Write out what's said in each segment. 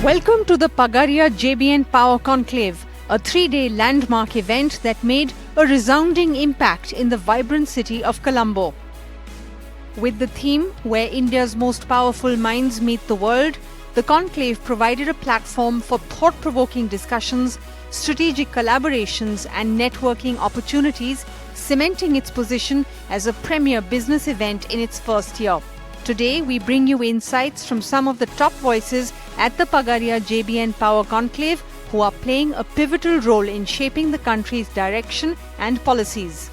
Welcome to the Pagaria JBN Power Conclave, a 3-day landmark event that made a resounding impact in the vibrant city of Colombo. With the theme, Where India's Most Powerful Minds Meet the World, the conclave provided a platform for thought-provoking discussions, strategic collaborations and networking opportunities, cementing its position as a premier business event in its first year. Today, we bring you insights from some of the top voices at the Pagaria JBN Power Conclave who are playing a pivotal role in shaping the country's direction and policies.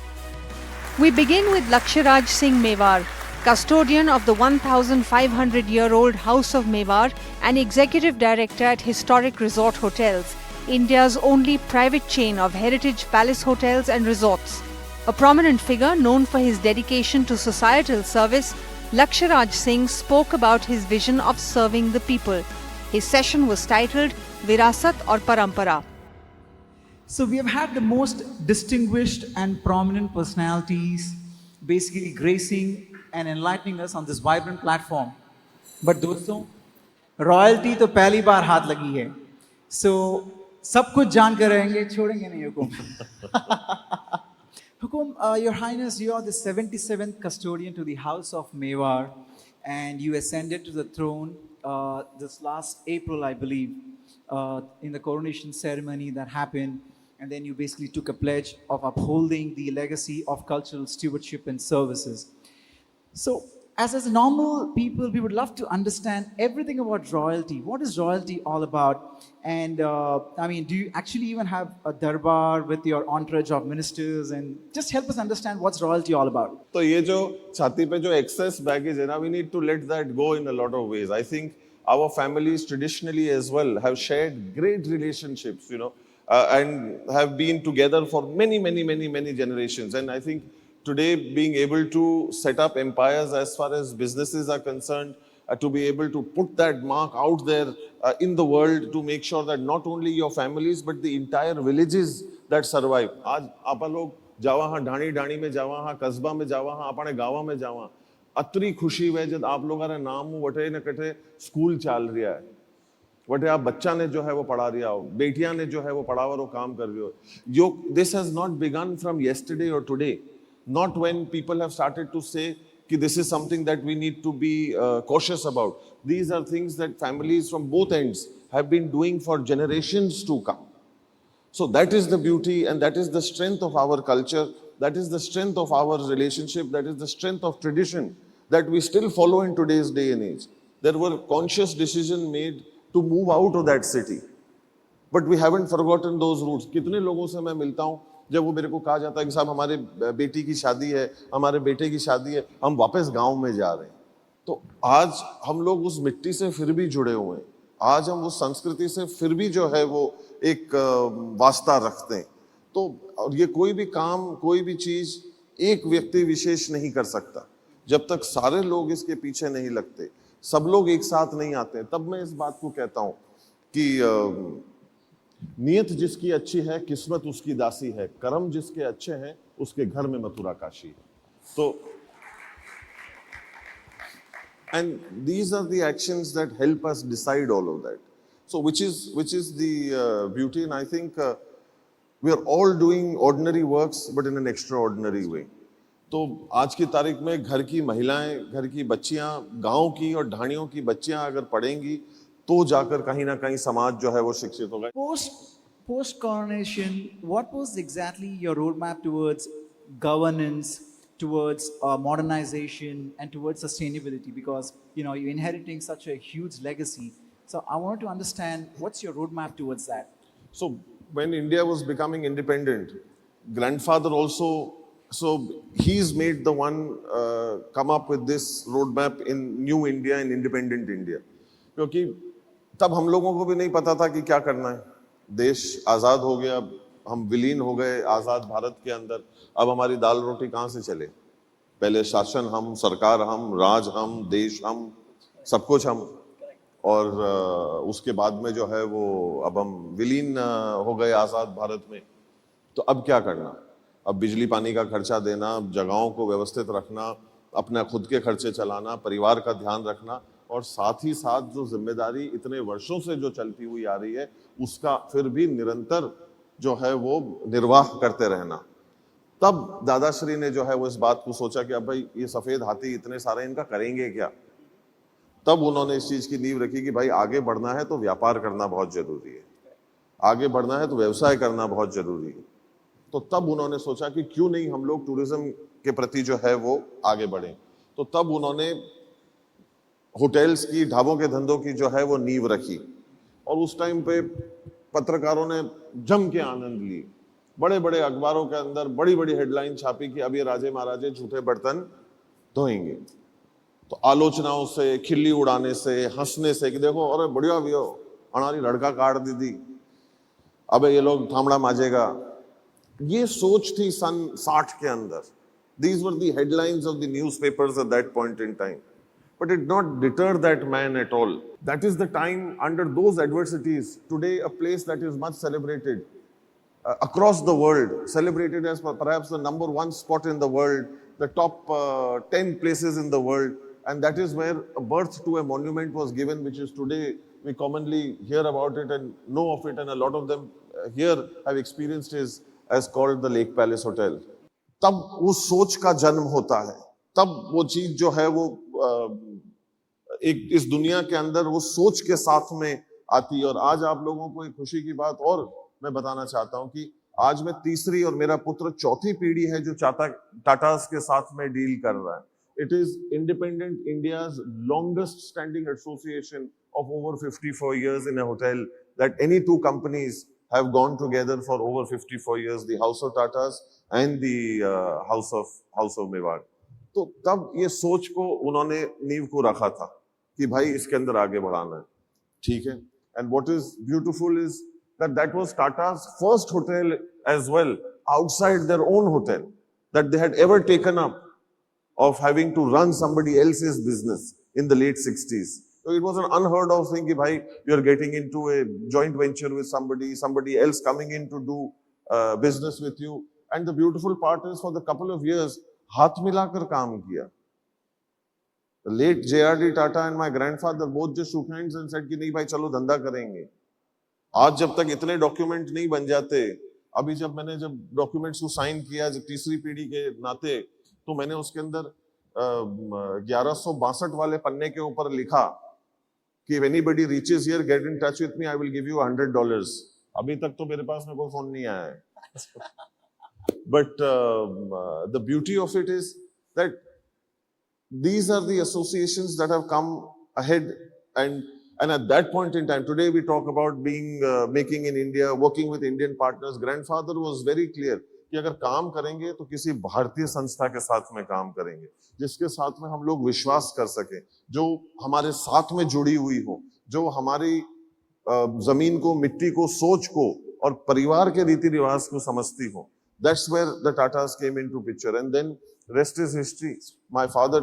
We begin with Laksharaj Singh Mewar, custodian of the 1,500-year-old House of Mewar and executive director at Historic Resort Hotels, India's only private chain of heritage palace hotels and resorts. A prominent figure known for his dedication to societal service, Laksharaj Singh spoke about his vision of serving the people. His session was titled Virasat aur Parampara. So we have had the most distinguished and prominent personalities basically gracing and enlightening us on this vibrant platform. But दोस्तों, royalty तो पहली बार हाथ लगी है. So सब कुछ जान कर रहेंगे, छोड़ेंगे नहीं हुकुम. Hukum, Your Highness, you are the 77th custodian to the House of Mewar, and you ascended to the throne this last April, I believe, in the coronation ceremony that happened, and then you basically took a pledge of upholding the legacy of cultural stewardship and services. So, as normal people, we would love to understand everything about royalty. What is royalty all about? And do you actually even have a darbar with your entourage of ministers? And just help us understand what's royalty all about. तो ये जो छाती पे जो excess baggage है ना, we need to let that go in a lot of ways. I think our families traditionally as well have shared great relationships, and have been together for many generations. And I think today, being able to set up empires as far as businesses are concerned, to be able to put that mark out there in the world to make sure that not only your families but the entire villages that survive. आज आप लोग जावा हाँ ढाणी में जावा हाँ कस्बा में जावा हाँ अपने गाँव में जावा अतरी खुशी वे जब आप लोगों का नाम वटे न कटे स्कूल चाल रहा है वटे आप बच्चा ने जो है वो पढ़ा रहा हो बेटियां ने जो है वो पढ़ावर वो काम कर रही हो यो this has not begun from yesterday or today. Not when people have started to say that this is something that we need to be cautious about. These are things that families from both ends have been doing for generations to come. So that is the beauty and that is the strength of our culture. That is the strength of our relationship. That is the strength of tradition that we still follow in today's day and age. There were conscious decisions made to move out of that city. But we haven't forgotten those roots. कितने लोगों से मैं मिलता हूँ जब वो मेरे को कहा जाता है कि साहब हमारे बेटी की शादी है हमारे बेटे की शादी है हम वापस गांव में जा रहे हैं तो आज हम लोग उस मिट्टी से फिर भी जुड़े हुए हैं आज हम उस संस्कृति से फिर भी जो है वो एक वास्ता रखते हैं तो और ये कोई भी काम कोई भी चीज एक व्यक्ति विशेष नहीं कर सकता जब तक सारे लोग इसके पीछे नहीं लगते सब लोग एक साथ नहीं आते तब मैं इस बात को कहता हूँ कि नियत जिसकी अच्छी है किस्मत उसकी दासी है कर्म जिसके अच्छे हैं उसके घर में मथुरा काशी है तो and these are the actions that help us decide all of that so which is the beauty and I think we are all doing ordinary works but in an extraordinary way तो आज की तारीख में घर की महिलाएं घर की बच्चियां गांव की और ढाणियों की बच्चियां अगर पढ़ेंगी तो जाकर कहीं ना कहीं समाज जो है वो शिक्षित होगा. Post coronation, what was exactly your roadmap towards governance, towards modernization, and towards sustainability? Because you're inheriting such a huge legacy. So I wanted to understand what's your roadmap towards that. So when India was becoming independent, grandfather also. So he's made the one come up with this roadmap in New India and Independent India. क्योंकि तब हम लोगों को भी नहीं पता था कि क्या करना है देश आज़ाद हो गया हम विलीन हो गए आज़ाद भारत के अंदर अब हमारी दाल रोटी कहाँ से चले पहले शासन हम सरकार हम राज हम देश हम सब कुछ हम और उसके बाद में जो है वो अब हम विलीन हो गए आज़ाद भारत में तो अब क्या करना अब बिजली पानी का खर्चा देना जगहों को व्यवस्थित रखना अपना खुद के खर्चे चलाना परिवार का ध्यान रखना और साथ ही साथ जो जिम्मेदारी इतने वर्षों से जो चलती हुई आ रही है उसका फिर भी निरंतर जो है वो निर्वाह करते रहना। तब दादाश्री ने जो है वो इस बात को सोचा कि अब भाई ये सफेद हाथी इतने सारे, इनका करेंगे क्या। तब उन्होंने इस चीज की नींव रखी कि भाई आगे बढ़ना है तो व्यापार करना बहुत जरूरी है, आगे बढ़ना है तो व्यवसाय करना बहुत जरूरी है। तो तब उन्होंने सोचा कि क्यों नहीं हम लोग टूरिज्म के प्रति जो है वो आगे बढ़ें। तो तब उन्होंने होटल्स की, ढाबों के धंधों की जो है वो नींव रखी। और उस टाइम पे पत्रकारों ने जम के आनंद लिए, बड़े बड़े अखबारों के अंदर बड़ी बड़ी हेडलाइन छापी कि अब ये राजे महाराजे झूठे बर्तन धोएंगे। तो आलोचनाओं से, खिल्ली उड़ाने से, हंसने से कि देखो अरे बढ़िया भी हो, हमारी लड़का काट दी, अबे ये लोग थामड़ा माजेगा, ये सोच थी सन 60 के अंदर। These were the headlines of the newspapers at that point in time. But it did not deter that man at all. That is the time under those adversities. Today, a place that is much celebrated across the world, celebrated as perhaps the number one spot in the world, the top 10 places in the world, and that is where a birth to a monument was given, which is today we commonly hear about it and know of it, and a lot of them here have experienced it as called the Lake Palace Hotel. तब उस सोच का जन्म होता है, तब वो चीज जो है वो एक इस दुनिया के अंदर वो सोच के साथ में आती है। और आज आप लोगों को एक खुशी की बात और मैं बताना चाहता हूं कि आज मैं तीसरी और मेरा पुत्र चौथी पीढ़ी है जो टाटास के साथ में डील कर रहा है। It is independent India's longest standing association of over 54 years in a hotel that any two companies have gone together for over 54 years, the House of Tatas and the House of Mewar. तो तब ये सोच को उन्होंने नींव को रखा था कि भाई इसके अंदर आगे बढ़ाना है, ठीक है। And what is beautiful is that was Tata's first hotel as well, outside their own hotel, that they had ever taken up of having to run somebody else's business in the late 60s. So it was an unheard of thing कि भाई you are getting into a joint venture with somebody else coming in to do business with you. And the beautiful part is for the couple of years हाथ मिलाकर काम किया. The late J.R.D. Tata and my grandfather both just shook hands and said कि नहीं भाई चलो धंधा करेंगे. आज जब तक इतने डॉक्यूमेंट नहीं बन जाते, अभी मैंने जब डॉक्यूमेंट्स को साइन किया जब तीसरी पीढ़ी के नाते, तो मैंने उसके अंदर 1162 वाले पन्ने के ऊपर लिखा कि if anybody reaches here, get in touch with me, I will give you $100. अभी तक तो मेरे पास में कोई फोन नहीं आया है. But the beauty of it is that these are the associations that have come ahead, and at that point in time, today we talk about making in India, working with Indian partners. Grandfather was very clear कि अगर काम करेंगे तो किसी भारतीय संस्था के साथ में काम करेंगे, जिसके साथ में हम लोग विश्वास कर सके, जो हमारे साथ में जुड़ी हुई हो, जो हमारी जमीन को, मिट्टी को, सोच को और परिवार के रीति रिवाज को समझती हो. That's where the Tatas came into picture, and then rest is history. My father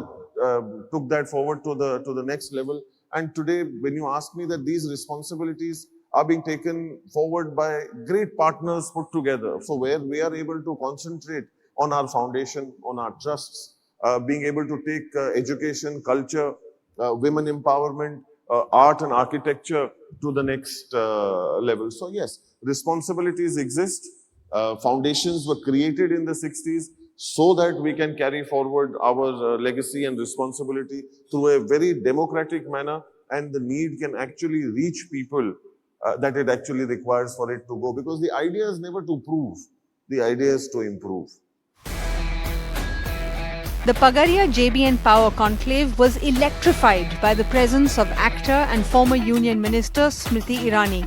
took that forward to the next level, and today when you ask me that these responsibilities are being taken forward by great partners put together. So where we are able to concentrate on our foundation, on our trusts, being able to take education, culture, women empowerment, art and architecture to the next level. So yes, responsibilities exist. Foundations were created in the 60s so that we can carry forward our legacy and responsibility through a very democratic manner, and the need can actually reach people that it actually requires for it to go, because the idea is never to prove, the idea is to improve. The Pagaria JBN Power Conclave was electrified by the presence of actor and former Union Minister Smriti Irani.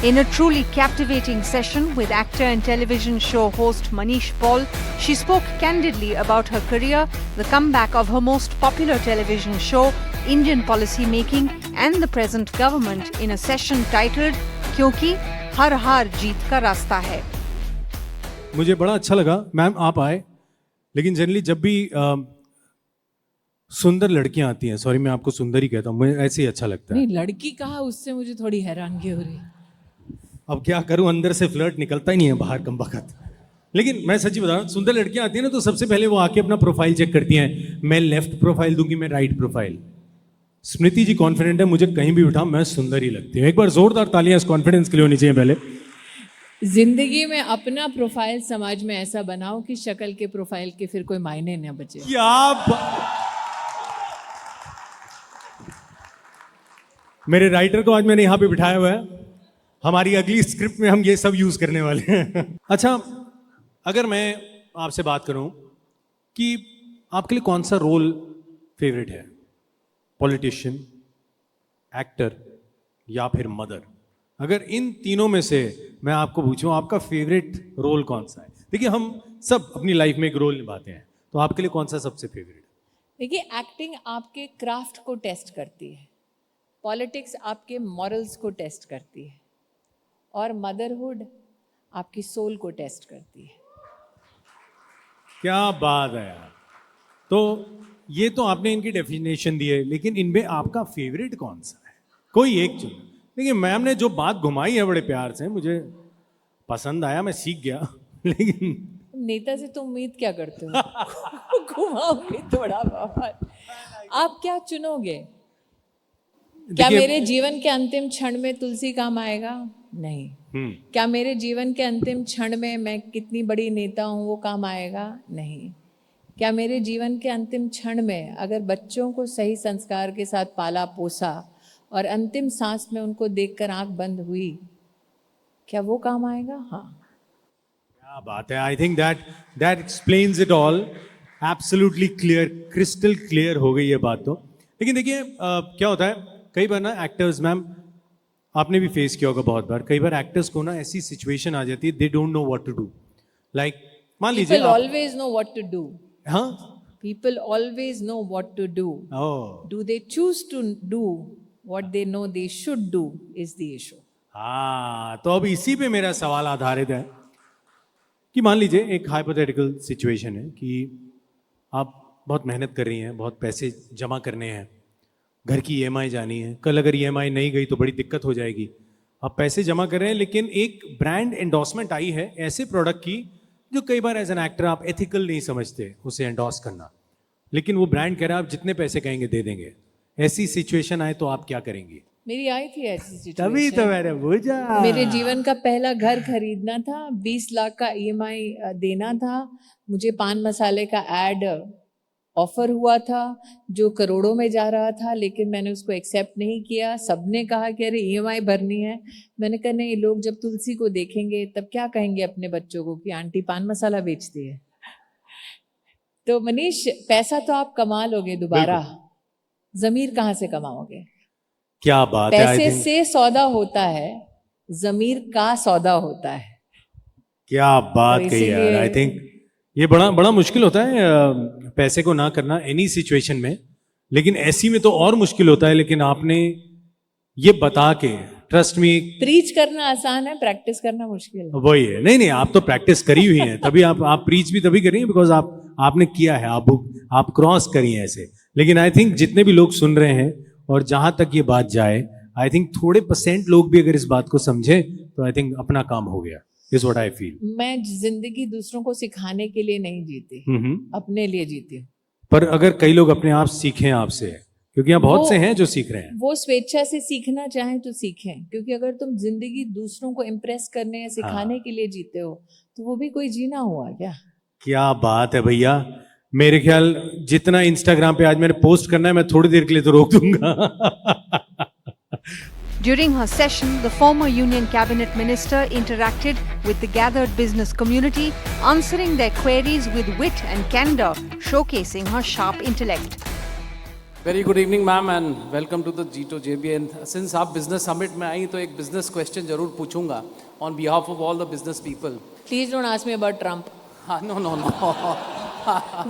In a truly captivating session with actor and television show host Manish Paul, she spoke candidly about her career, the comeback of her most popular television show, Indian policy making, and the present government in a session titled क्योंकि हर हार जीत का रास्ता है. मुझे बड़ा अच्छा लगा ma'am आप आए, लेकिन जनरली जब भी सुंदर लड़कियां आती हैं, सॉरी मैं आपको सुंदर ही कहता हूँ, मुझे ऐसे ही अच्छा लगता है. नहीं, लड़की कहा उससे मुझे थोड़ी हैरानगी हो रही. अब क्या करूं, अंदर से फ्लर्ट निकलता ही नहीं है बाहर कम वक्त. लेकिन मैं सच्ची बता रहा हूँ, सुंदर लड़कियां आती हैं ना तो सबसे पहले वो आके अपना प्रोफाइल चेक करती हैं. मैं लेफ्ट प्रोफाइल दूंगी, मैं राइट प्रोफाइल. स्मृति जी कॉन्फिडेंट है, मुझे कहीं भी उठा मैं सुंदर ही लगती हूँ। एक बार जोरदार तालियां इस कॉन्फिडेंस के लिए होनी चाहिए पहले। जिंदगी में अपना प्रोफाइल समाज में ऐसा बनाओ कि शक्ल के प्रोफाइल के फिर कोई मायने न बचे। क्या मेरे राइटर को आज मैंने यहां पे बिठाया हुआ है, हमारी अगली स्क्रिप्ट में हम ये सब यूज करने वाले हैं। अच्छा, अगर मैं आपसे बात करूं कि आपके लिए कौन सा रोल फेवरेट है, पॉलिटिशियन, एक्टर या फिर मदर? अगर इन तीनों में से मैं आपको पूछूं आपका फेवरेट रोल कौन सा है? देखिए, हम सब अपनी लाइफ में एक रोल निभाते हैं, तो आपके लिए कौन सा सबसे फेवरेट है? देखिए, एक्टिंग आपके क्राफ्ट को टेस्ट करती है, पॉलिटिक्स आपके मॉरल्स को टेस्ट करती है, और मदरहुड आपकी सोल को टेस्ट करती है। क्या बात है यार! तो ये तो आपने इनकी डेफिनेशन दी है, लेकिन इनमें आपका फेवरेट कौन सा है? कोई एक चुनो। देखिए, मैम ने जो बात घुमाई है बड़े प्यार से, मुझे पसंद आया, मैं सीख गया। लेकिन नेता से तो उम्मीद क्या करते हो? घुमाओगे थोड़ा बहुत। आप क्या चुनोगे? क्या मेरे जीवन के अंतिम क्षण में तुलसी काम आएगा? नहीं। क्या मेरे जीवन के अंतिम क्षण में मैं कितनी बड़ी नेता हूं वो काम आएगा? नहीं। क्या मेरे जीवन के अंतिम क्षण में अगर बच्चों को सही संस्कार के साथ पाला पोसा और अंतिम सांस में उनको देखकर आंख बंद हुई, क्या वो काम आएगा? हाँ। क्या बात है! I think that explains it all. Absolutely clear, crystal clear हो गई ये बात तो। लेकिन देखिए, क्या होता है कई बार ना, एक्टर्स, मैम आपने भी फेस किया होगा बहुत बार, कई बार एक्टर्स को ना ऐसी सिचुएशन आ जाती है, they don't know what to do. Like मान लीजिए People always know what to do. हाँ, People always know what to do. Do they choose to do what they know they should do is the issue. हाँ, तो अब इसी पे मेरा सवाल आधारित है कि मान लीजिए एक हाइपोथेटिकल सिचुएशन है कि आप बहुत मेहनत कर रही हैं, बहुत पैसे जमा करने हैं, घर की EMI जानी है, कल अगर EMI नहीं गई तो बड़ी दिक्कत हो जाएगी। आप पैसे जमा कर रहे हैं, लेकिन एक ब्रांड एंडोर्समेंट आई है ऐसे प्रोडक्ट की जो कई बार एज एन एक्टर आप एथिकल नहीं समझते उसे एंडोर्स करना, लेकिन वो ब्रांड कह रहा है आप जितने पैसे कहेंगे दे देंगे। ऐसी सिचुएशन आए तो आप क्या करेंगी? मेरी आई थी ऐसी सिचुएशन। तभी तो मैंने पूछा। मेरे जीवन का पहला घर खरीदना था, 20 लाख का EMI देना था, मुझे पान मसाले का एड ऑफर हुआ था जो करोड़ों में जा रहा था, लेकिन मैंने उसको एक्सेप्ट नहीं किया। सबने कहा कि अरे EMI भरनी है। मैंने कहा नहीं, लोग जब तुलसी को देखेंगे तब क्या कहेंगे अपने बच्चों को कि आंटी पान मसाला बेचती है। तो मनीष, पैसा तो आप कमा लोगे दोबारा, जमीर कहाँ से कमाओगे? क्या बात है! पैसे से सौदा होता है, जमीर का सौदा होता है। क्या बात तो कही यार! इसीलिए- आई थिंक ये बड़ा मुश्किल होता है पैसे को ना करना एनी सिचुएशन में, लेकिन ऐसी में तो और मुश्किल होता है। लेकिन आपने ये बता के, ट्रस्ट मी, प्रीच करना आसान है, प्रैक्टिस करना मुश्किल है। वही है। नहीं, आप तो प्रैक्टिस करी हुई हैं, तभी आप प्रीच भी तभी करी हैं बिकॉज आपने किया है, आप क्रॉस करी हैं ऐसे। लेकिन आई थिंक जितने भी लोग सुन रहे हैं और जहां तक ये बात जाए, आई थिंक थोड़े % लोग भी अगर इस बात को समझे तो आई थिंक अपना काम हो गया, इज व्हाट आई फील। मैं जिंदगी दूसरों को सिखाने के लिए नहीं जीती, अपने लिए जीती हूँ। पर अगर कई लोग अपने आप सीखें आपसे, क्योंकि यहाँ बहुत से हैं जो सीख रहे हैं, वो स्वेच्छा से सीखना चाहें तो सीखें, क्योंकि अगर तुम जिंदगी दूसरों को इम्प्रेस करने या सिखाने के लिए जीते हो तो वो भी कोई जीना हुआ क्या? क्या बात है भैया! मेरे ख्याल जितना इंस्टाग्राम पे आज मैंने पोस्ट करना है, मैं थोड़ी देर के लिए तो रोक दूंगा। During her session, the former Union Cabinet Minister interacted with the gathered business community, answering their queries with wit and candor, showcasing her sharp intellect. Very good evening, ma'am, and welcome to the G2 JBN. Since आप business summit में आई तो एक business question जरूर पूछूंगा on behalf of all the business people. Please don't ask me about Trump. No.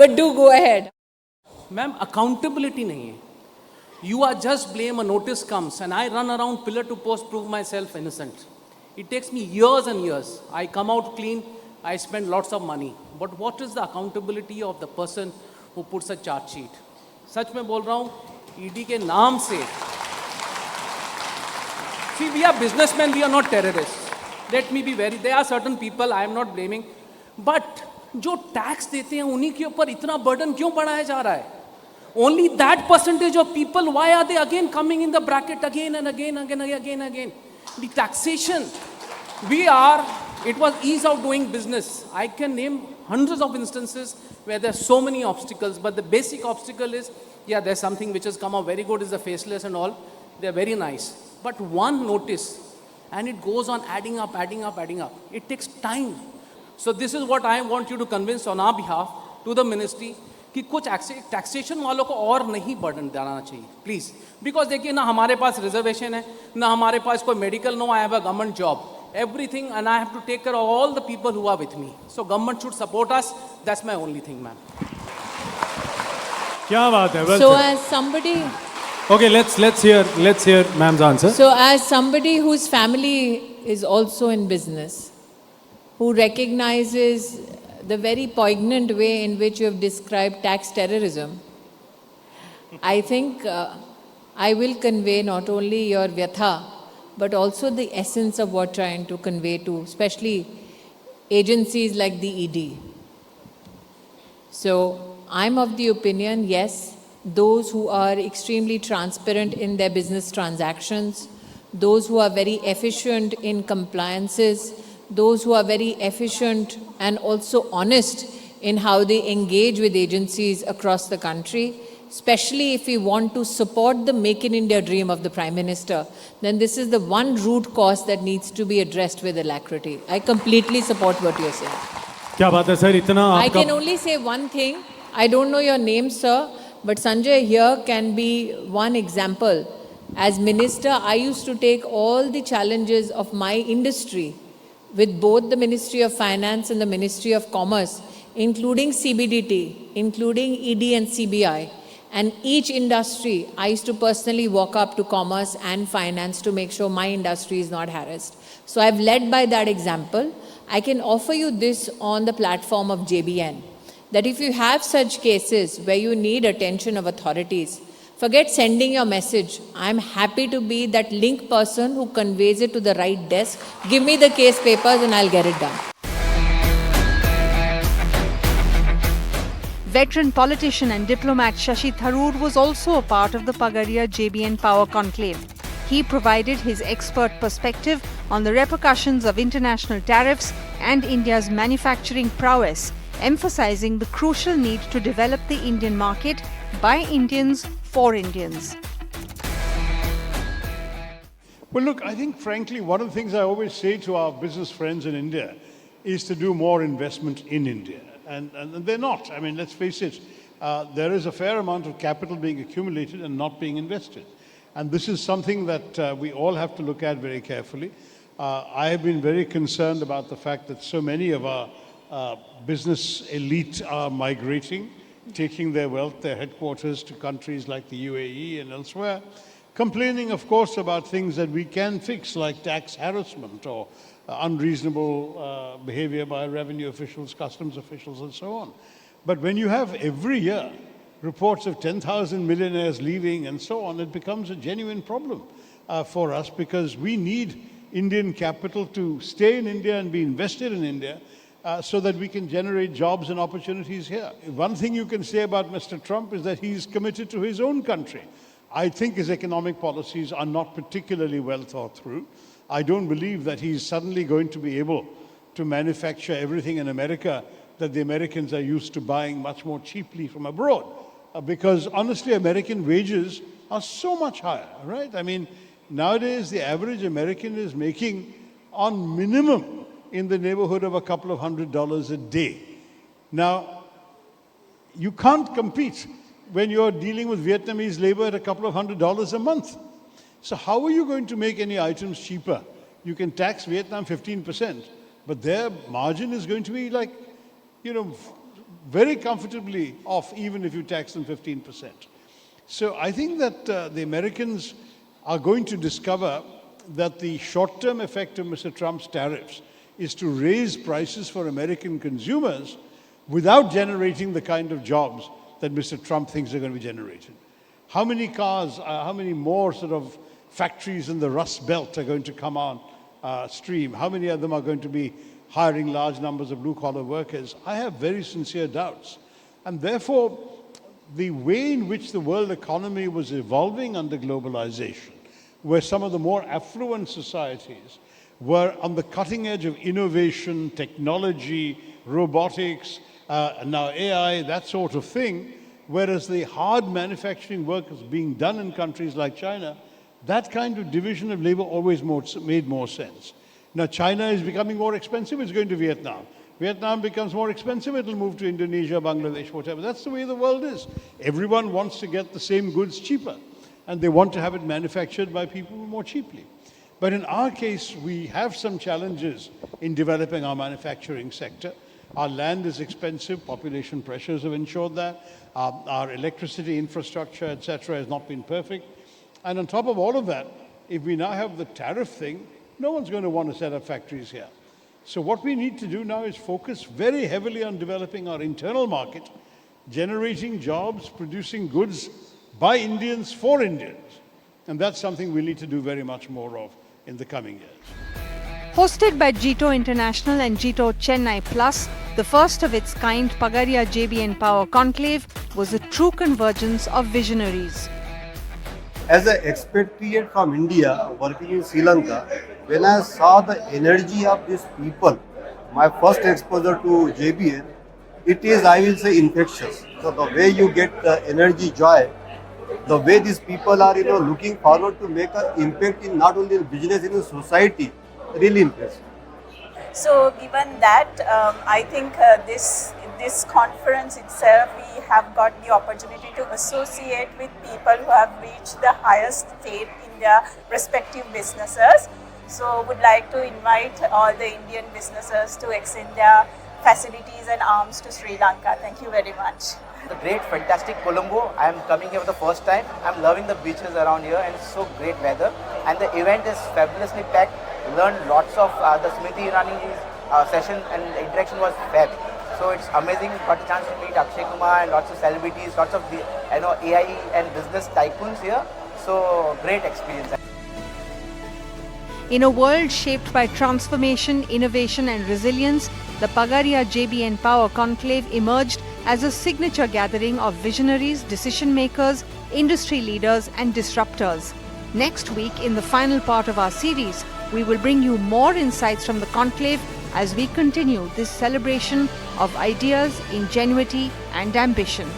But do go ahead. Ma'am, accountability नहीं है. You are just blame, a notice comes, and I run around pillar to post, prove myself innocent. It takes me years and years. I come out clean, I spend lots of money. But what is the accountability of the person who puts a charge sheet? सच में बोल रहा हूँ, ED के नाम से. See, we are businessmen, we are not terrorists. Let me be very, there are certain people, I am not blaming, but जो tax देते हैं उन्हीं के ऊपर इतना बर्डन क्यों बढ़ाया जा रहा है? Only that percentage of people, why are they again coming in the bracket again and again, again? The taxation, it was ease of doing business. I can name hundreds of instances where there's so many obstacles, but the basic obstacle is, yeah, there's something which has come out very good is the faceless and all. They're very nice. But one notice, and it goes on adding up. It takes time. So this is what I want you to convince on our behalf to the ministry कि कुछ taxation वालों को और नहीं burden देना चाहिए please because देखिए ना हमारे पास रिजर्वेशन है ना हमारे पास कोई medical no I have a government job everything and I have to take care of all the people who are with me. So government should support us. That's my only thing, ma'am. क्या बात है? Well So said. as somebody, Okay, let's hear ma'am's answer. so as somebody whose family is also in business, who recognizes the very poignant way in which you have described tax terrorism, I think I will convey not only your vyatha, but also the essence of what trying to convey to, especially agencies like the ED. So I'm of the opinion, yes, those who are extremely transparent in their business transactions, those who are very efficient in compliances, those who are very efficient and also honest in how they engage with agencies across the country, especially if we want to support the Make in India dream of the Prime Minister, then this is the one root cause that needs to be addressed with alacrity. I completely support what you're saying. क्या बात है sir इतना I आपका can only say one thing. I don't know your name, sir, but Sanjay here can be one example. As minister, I used to take all the challenges of my industry with both the Ministry of Finance and the Ministry of Commerce, including CBDT, including ED and CBI. And each industry, I used to personally walk up to commerce and finance to make sure my industry is not harassed. So I've led by that example. I can offer you this on the platform of JBN, that if you have such cases where you need attention of authorities, forget sending your message. I'm happy to be that link person who conveys it to the right desk. Give me the case papers and I'll get it done. Veteran politician and diplomat Shashi Tharoor was also a part of the Pagadia JBN Power Conclave. He provided his expert perspective on the repercussions of international tariffs and India's manufacturing prowess, emphasizing the crucial need to develop the Indian market by Indians for Indians. Well, look, I think, frankly, one of the things I always say to our business friends in India is to do more investment in India. And they're not. I mean, let's face it, there is a fair amount of capital being accumulated and not being invested. And this is something that we all have to look at very carefully. I have been very concerned about the fact that so many of our business elite are migrating, taking their wealth, their headquarters to countries like the UAE and elsewhere, complaining, of course, about things that we can fix, like tax harassment or unreasonable behavior by revenue officials, customs officials, and so on. But when you have every year reports of 10,000 millionaires leaving and so on, it becomes a genuine problem for us, because we need Indian capital to stay in India and be invested in India so that we can generate jobs and opportunities here. One thing you can say about Mr. Trump is that he's committed to his own country. I think his economic policies are not particularly well thought through. I don't believe that he's suddenly going to be able to manufacture everything in America that the Americans are used to buying much more cheaply from abroad. Because honestly, American wages are so much higher, right? I mean, nowadays the average American is making on minimum in the neighborhood of a couple of $100 a day. Now, you can't compete when you're dealing with Vietnamese labor at a couple of $100 a month. So how are you going to make any items cheaper? You can tax Vietnam 15%, but their margin is going to be like, very comfortably off, even if you tax them 15%. So I think that the Americans are going to discover that the short-term effect of Mr. Trump's tariffs is to raise prices for American consumers without generating the kind of jobs that Mr. Trump thinks are going to be generated. How many cars, how many more sort of factories in the Rust Belt are going to come on stream? How many of them are going to be hiring large numbers of blue-collar workers? I have very sincere doubts. And therefore, the way in which the world economy was evolving under globalization, where some of the more affluent societies were on the cutting edge of innovation, technology, robotics, now AI, that sort of thing, whereas the hard manufacturing work is being done in countries like China, that kind of division of labor always made more sense. Now, China is becoming more expensive, it's going to Vietnam. Vietnam becomes more expensive, it'll move to Indonesia, Bangladesh, whatever. That's the way the world is. Everyone wants to get the same goods cheaper, and they want to have it manufactured by people more cheaply. But in our case, we have some challenges in developing our manufacturing sector. Our land is expensive, population pressures have ensured that. Our electricity infrastructure, etc., has not been perfect. And on top of all of that, if we now have the tariff thing, no one's going to want to set up factories here. So what we need to do now is focus very heavily on developing our internal market, generating jobs, producing goods by Indians for Indians. And that's something we need to do very much more of in the coming years. Hosted by Jito International and Jito Chennai Plus, the first of its kind Pagaria JBN Power Conclave was a true convergence of visionaries. As an expatriate from India working in Sri Lanka, when I saw the energy of these people, my first exposure to JBN, it is, I will say, infectious. So the way you get the energy, joy, the way these people are, looking forward to make an impact in not only in business, in society, really impressive. So given that, I think this conference itself, we have got the opportunity to associate with people who have reached the highest state in their respective businesses. So would like to invite all the Indian businesses to extend their facilities and arms to Sri Lanka. Thank you very much. The great, fantastic Colombo. I am coming here for the first time. I'm loving the beaches around here and it's so great weather. And the event is fabulously packed. Learned lots of the Smriti Irani's session and the interaction was fab. So it's amazing. Got a chance to meet Akshay Kumar and lots of celebrities, lots of AI and business tycoons here. So great experience. In a world shaped by transformation, innovation and resilience, the Pagaria JBN Power Conclave emerged as a signature gathering of visionaries, decision makers, industry leaders and disruptors. Next week, in the final part of our series, we will bring you more insights from the conclave as we continue this celebration of ideas, ingenuity and ambition.